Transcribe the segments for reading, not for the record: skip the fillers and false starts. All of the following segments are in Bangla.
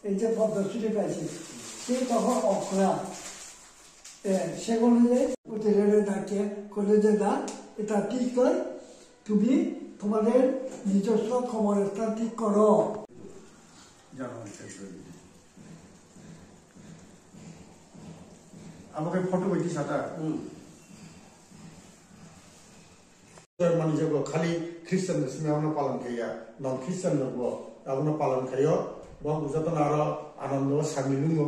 এই যে পদ্মশ্রী পাইছে সে তখন অক্ষরা সে বলে যে হোটেলের ডাকে করে যে না এটা ঠিক নয়, তুমি তোমাদের নিজস্ব খবরটা ঠিক করো। আমাকে ফটো বইটি সাটা मानी खाली ख्रिस्टान सिमेआवनो पालन खाया नन ख्रिस्टान नगो आवनो पालन खायो बं जतन आरो आनंद सामिलुंगो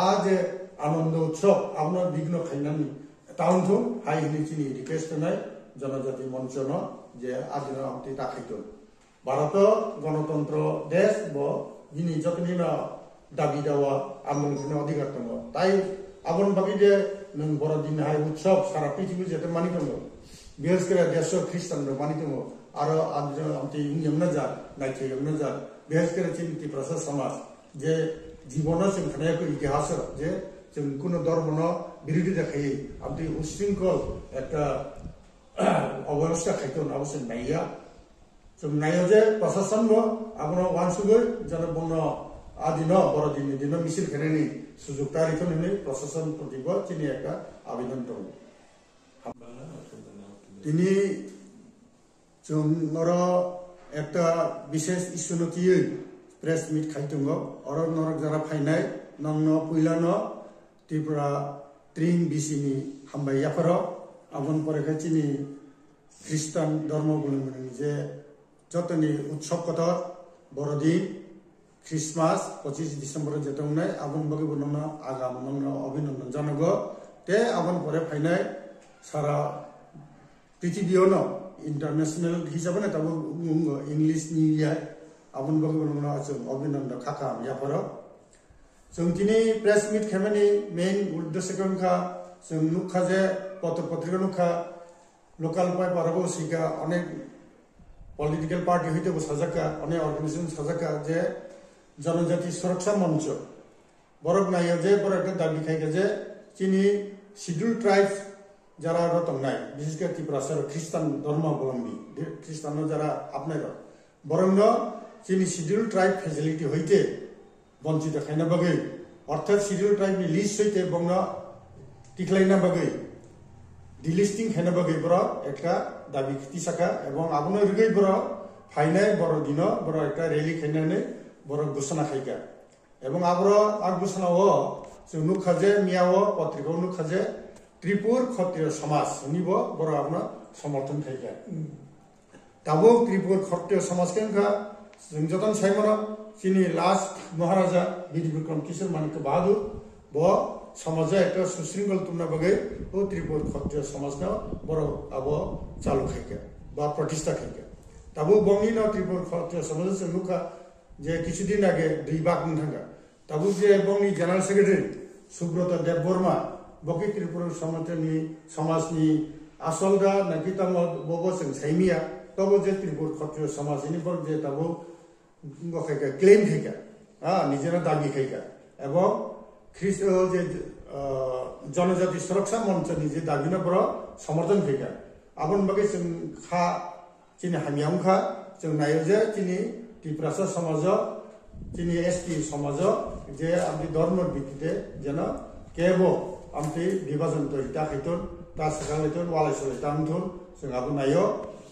आज आनंद उत्सव आवनो बिघ्न खाइनानि टाउन थु हाइ हिनिचिनि रिक्वेस्ट नाय जनजाति मंचन जे आदिनो आमति ताखाइतो भारत गणतंत्र देश ब बिनि जतनि न दाबि दावा आमंखनो अधिकार दङ ताइ आबन बागि जे नों बर दिन हाइ उत्सव सारा पृथ्वी जेते मानि दङ बिहेस के देश ख्रिस्टान मानी दङ आरो आमति यमना जा नाइथे यमना जा बिहेस के चिन्ति प्रसा समाज जे जीवन जों थानायखौ इतिहास जे जों कोनो धर्मनो बिरोधी देखायै आमति उशृंखल একটা অবস্থা খাইতো অবশ্যই নাইয়া जों नायो जे प्रशासन आपनो वानसुगै जन बन्न आदिन बरदिन दिन मिसिल खेनेनि सुजुग तारिख नि प्रशासन प्रतिब चिनि একটা आवेदन दङ তিনি जोंर একটা বিশেষ ইস্যুনতিयै প্রেস মিট খাইतोंग अरब नरक जरा फाइनाय नंन पुइलान त्रिपुरा त्रिं बिसिनि हामबायाफोर आबन परेखाचिनि ख्रिस्टान धर्म बुलुमनि जे जतनि उत्सव कथ बरदिन क्रिसमास 25 डिसेम्बर जेतंनाय आबन बगे बनना आगाम नंन अभिनंदन जानगो ते आबन परे फाइनाय सारा पृथिवीयावनो इंटरनेशनल हिसाबै तब इंग्लिश न्यू इयार आबन बगे बनना जों अभिनंदन खाखा याफोर जों दिनै प्रेस मिट खामानि मेन उद्देश्यखा जों नुखा जे पत्र पत्रिका नुखा लोकल पाइ पारबो सिगा अनेक पलिटिकल पार्टी हইতে সাজাকা अनेक अर्गानाइजेशन साजाका जे जनजाति सुरक्षा मंच बरक नायो जे बरक दाबि खाइगा जे चिनि शिड्यूल ट्राइब्स যারা রতংনাই বিশেষ করে ত্রিপুরা খ্রিস্টান ধর্মাবলম্বী খ্রিস্টান যারা আপনার বরং চিনি শিডিউল ট্রাইব ফেসিলিটি হইতে বঞ্চিত খাইনা বাগৈ অর্থাৎ শিডিউল ট্রাইবনি লিস্ট হইতে বংন টিকলাইনা বাগৈ ডিলিস্টিং খাইনা বাগৈ বড় একটা দাবি খিতিসাকা এবং আবনো রিগৈ বড় ফাইনাই বড় দিন বড় একটা রেলি খাইনানে বড় ঘোষণা খাইকা এবং আবর আর ঘোষণাও जों नुखाजे मियाओ पत्रिकाओ नुखाजे त्रिपुर क्षत्रिय समाज निब बर आपना समर्थन खाइगा ताबो त्रिपुर क्षत्रिय समाज केनका जों जतन साइमन चिनि लास्ट महाराजा वीर विक्रम किशोर मानिक बहादुर ब समाज एक सुशृंखल तुमना बगे ओ त्रिपुर क्षत्रिय समाज न बर अब चालू खाइगा बा प्रतिष्ठा खाइगा ताबो बंगी न त्रिपुर क्षत्रिय समाज जों नुखा जे किछुदिन आगे दुई बाग नथांगा ताबो जे बंगी जनरल सेक्रेटारि सुब्रत देबबर्मा बगे त्रिपुरा समाजनि आसलदा नाकि तम बबो जों साइमिया तब जे त्रिपुर क्षत्रिय समाजनि बर जे तब गखाइका क्लेम खाइका निजेना दाबि खाइका एवं ख्रिस्ट जे जनजाति सुरक्षा मंचनि जे दाबिना बर समर्थन खाइका आबन बगे जों खा चिनि हामियावखा जों नायो जे चिनि त्रिपुरा समाज चिनि एसटी समाज जे आमि धर्म भित्तिते जेन केबो आमति विभाजन तरिता खैतन ता सकालैतन वालाइसलै तामथुन जों आबो नायो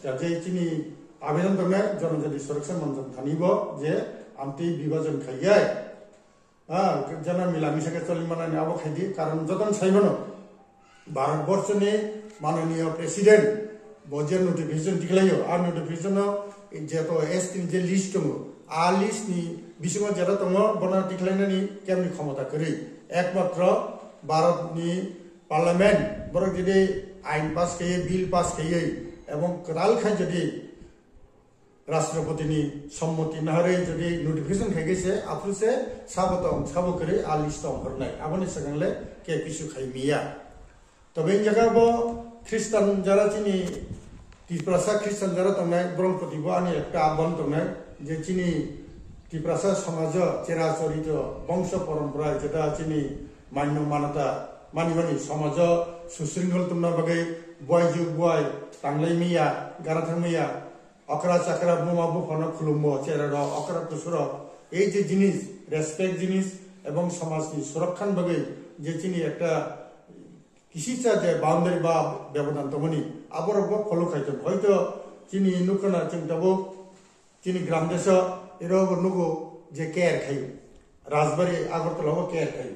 जे चिनि आवेदन दंनाय जनजाति सुरक्षा मंच थानिबो जे आमति विभाजन खाइयाय जना मिला मिसाके चलिमानानि आबो खाइदि कारण जतन साइमनो भारतवर्षनि माननीय प्रेसिडेंट बजे नोटिफिकेशन दिखलायो आ नोटिफिकेशन जेतो एसटी जे लिस्ट दङ आ लिस्टनि बिसिङाव जेरा दङ बना दिखलायनानि केमनि क्षमता करि एकमात्र भारतनि पार्लियामेंट बरक जदि आइन पास खाइए बिल पास खाइए एवं कदाल खाइ जदि राष्ट्रपतिनि सम्मति नहरै जदि नोटिफिकेशन खाइगैसे आफुसे साबतम साबकरे आ लिस्ट हरनाय आबनि सगंले के किसु खाइमिया तबे जगाबो ख्रिस्टान जारा चिनि त्रिपुरा ख्रिस्टान जारा तंनाय ब्रह्मपतिबो आनि एकटा आह्वान तंनाय जे चिनि त्रिपुरा समाज चेराचरित वंश परम्परा जेटा चिनि मान्य मानता मानि समाज सुशृंखल तुमना बगे बयजु बय तांलाय मैया गाराथां मैया अकरा चाकरा बुमा बुफाना खुलुमो चेरा अकरा तुसुर এই যে জিনিস রেসপেক্ট জিনিস এবং সমাজনি সুরক্ষার বাকে যে চিনি একটা কিসিচা যে বাউন্ডারি বা ব্যবধান তমনি আবরব ফলো খাইতেন হয়তো চিনি নুকনা চিন্তাবো চিনি গ্রাম দেশ এরব নুগো যে কেয়ার খাই রাজবাড়ি আগরতলা কেয়ার খাই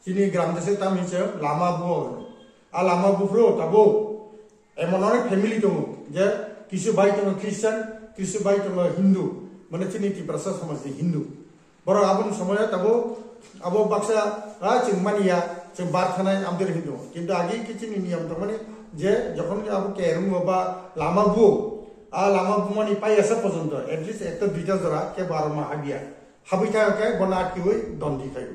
চিনি গ্রাম দেশে তাম হিসেবে লামা বুয়ো আর লামা বুফ্রো তাবো এমন অনেক ফ্যামিলি দङ যে কিছু ভাই দङ খ্রিস্টান কিছু ভাই দङ হিন্দু মানে চিনি টিপ্রাসা সমাজनि হিন্দু বড় আবন সময় তাবো আবো বাক্সা চিং মানিয়া চিং বার থানায় আমাদের হিন্দু কিন্তু আগে কিছু নিয়ম তো মানে যে যখন আবো কেরম বা লামা বু আর লামা বু মানে পাই আসা পর্যন্ত এটলিস্ট একটা দুইটা জোড়া কে 12 মাহ হাবিয়া হাবি থাকাকে বনা আটকি হই দণ্ডি খাই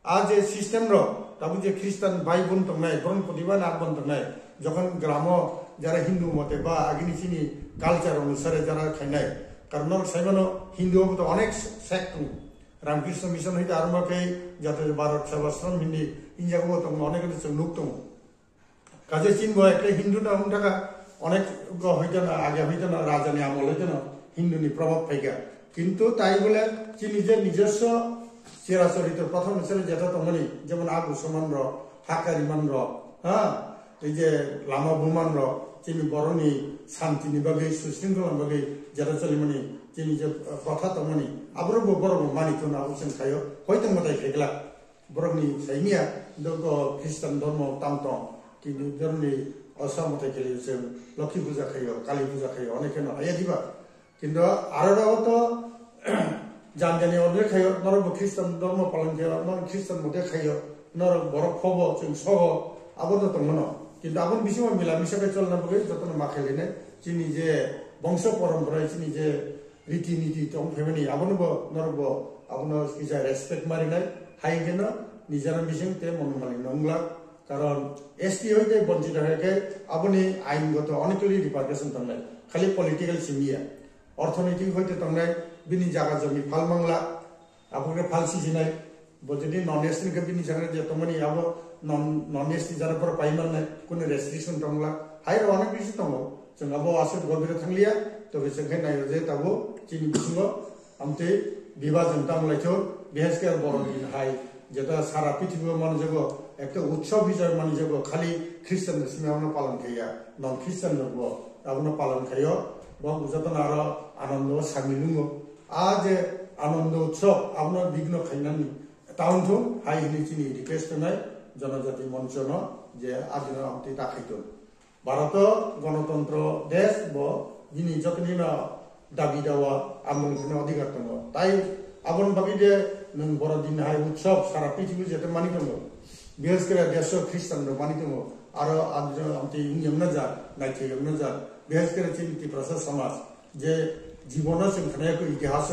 আর যে সিস্টেম র তাবো যে খ্রিস্টান ভাই বোন তো নাই বরং প্রতিভা না বন্ধ নাই যখন গ্রাম যারা হিন্দু মতে বা আগিনি চিনি কালচার অনুসারে যারা খাই নাই কারণ সাইমানো হিন্দু তো অনেক সেক্ট রামকৃষ্ণ মিশন হইতে আরম্ভ খাই যাতে ভারত সেবাশ্রম হিন্দি ইন্ডিয়াগো তো অনেক লোক তো কাজে চিনব একটা হিন্দু না থাকা অনেক হইতো না আগে হইতো না রাজানি আমল হইতো না হিন্দুনি প্রভাব পাইকা কিন্তু তাই বলে চিনি যে নিজস্ব চিরাচরিত প্রথম হিসেবে যেটা তমনি যেমন আগু সমান র হাকারি মান র হ্যাঁ এই যে লামা বুমান র চিনি বরণী শান্তিনি বাকে সুশৃঙ্খলার বাকে যেটা চলে মানে চিনি যে প্রথা তমনি আবরব বরব মানিত না উচেন খায় হয়তো মতাই খাইগলা বরংনি সাইনিয়া খ্রিস্টান ধর্ম তান্ত কিন্তু ধরনি অসমতাই খেলে লক্ষ্মী পূজা খাইও কালী পূজা খাইও অনেকে না হাইয়া দিবা কিন্তু আরো তো জানি অনেক খাইও নরব খ্রিস্টান ধর্ম পালন খাইও নর খ্রিস্টান মতে খাইও নর বড় খব जों সহ আবদ্ধ তমন কিন্তু আপন বিষয় মিলামিশাকে চলনা বলে যত মা খাইলেনে চিনি যে বংশ পরম্পরায় চিনি যে রীতিনীতি তম ফ্যামিলি আবনব নরব আপন কিসা রেসপেক্ট মারি নাই হাই কেন নিজের বিষয়তে মনোমালিন নংলা কারণ এসটি হইতে বঞ্চিত হয়ে আপনি আইনগত অনেকগুলি রিপার্কেশন থাকলে খালি পলিটিক্যাল সিমিয়া অর্থনৈতিক হইতে থাকলে বিনি জায়গা জমি ফাল বাংলা আপনাকে ফাল সিজিনাই যদি নন এসটিকে বিনি জায়গা যে তোমানি আবো নন এসটি যারা পর পাইমান নাই কোনো রেস্ট্রিকশন থাকলা হাই অনেক বেশি দङ जों আবো আসে গভীরে থাকলিয়া তবে সেখানে নাই যে তাবো চিনি বিসঙ্গ আমতে বিভাজন তামলাইছো বিহেসকে বড় দিন হাই যেটা সারা পৃথিবীর মনোযোগ একটা উৎসব হিসাবে মনোযোগ খালি খ্রিস্টানদের সিমে আমরা পালন খাইয়া নন খ্রিস্টান লোক আপনার পালন খাইও এবং যতন আরো আনন্দ সামিলুঙ্গ আজ আনন্দ উৎসব আপনার বিঘ্ন খাইনানি টাউন হাই হিনি চিনি রিকোয়েস্ট নাই জনজাতি মঞ্চ ন যে আদিন আমতে তাকাইত ভারত গণতন্ত্র দেশ যিনি যতদিন দাবি দেওয়া আন্দোলন অধিকার দङ তাই আপন ভাবি যে নং বড়দিন হাই উৎসব সারা পৃথিবী যেতে মানি দङ বিশেষ করে দেশ খ্রিস্টান মানি দङ আরো আমতে ইংলিশ না যা নাইথে না যা বিশেষ করে চিনি ত্রিপ্রাসা সমাজ যে জীবন जों थानायखौ इतिहास